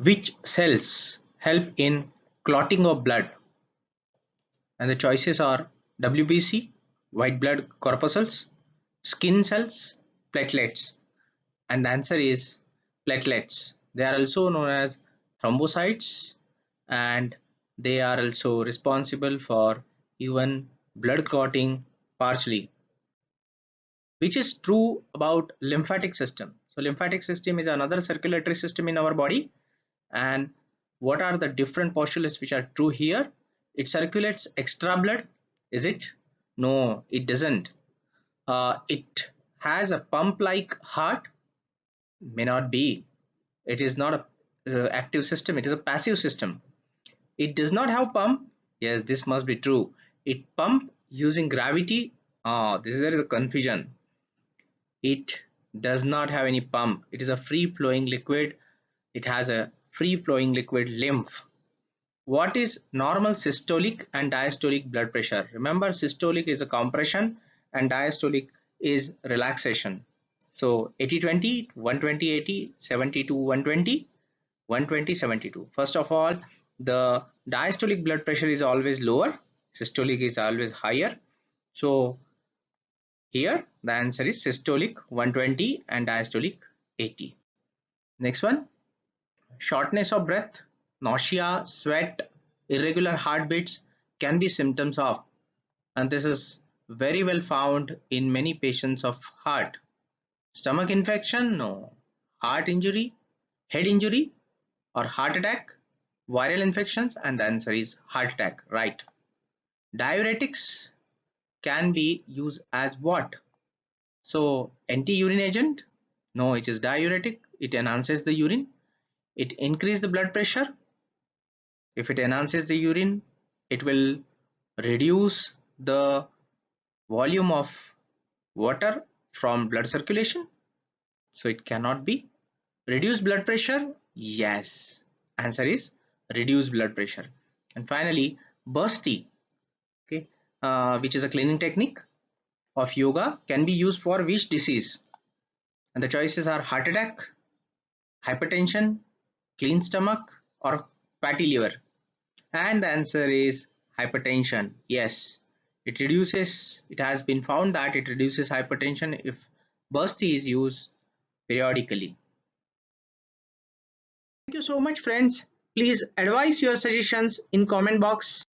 Which cells help in clotting of blood? And the choices are WBC, white blood corpuscles, skin cells, platelets. And the answer is platelets. They are also known as thrombocytes, and they are also responsible for even blood clotting partially. Which is true about lymphatic system? So lymphatic system is another circulatory system in our body, and what are the different postulates which are true here? It circulates extra blood. Is it? No, it doesn't. It has a pump like heart. May not be. It is not a active system, it is a passive system. It does not have pump. Yes, this must be true. It pump using gravity. This is where the confusion. It does not have any pump. It is a free flowing liquid. It has a free flowing liquid lymph. What is normal systolic and diastolic blood pressure? Remember, systolic is a compression and diastolic is relaxation. So 80-20, 120-80, 70-120, 120-72. First of all, the diastolic blood pressure is always lower, systolic is always higher. So here the answer is systolic 120 and diastolic 80. Next one, shortness of breath, nausea, sweat, irregular heartbeats can be symptoms of, and this is very well found in many patients of heart. Stomach infection? No. Heart injury, head injury, or heart attack? Viral infections? And the answer is heart attack, right? Diuretics can be used as what? So anti-urine agent? No, it is diuretic. It enhances the urine. It increases the blood pressure. If it enhances the urine, it will reduce the volume of water from blood circulation. So it cannot be. Reduce blood pressure? Yes. Answer is reduce blood pressure. And finally, Basti, okay, which is a cleaning technique of yoga, can be used for which disease? And the choices are heart attack, hypertension, clean stomach, or fatty liver. And the answer is hypertension. Yes, it has been found that it reduces hypertension if Basti is used periodically. Thank you so much, friends. Please advise your suggestions in comment box.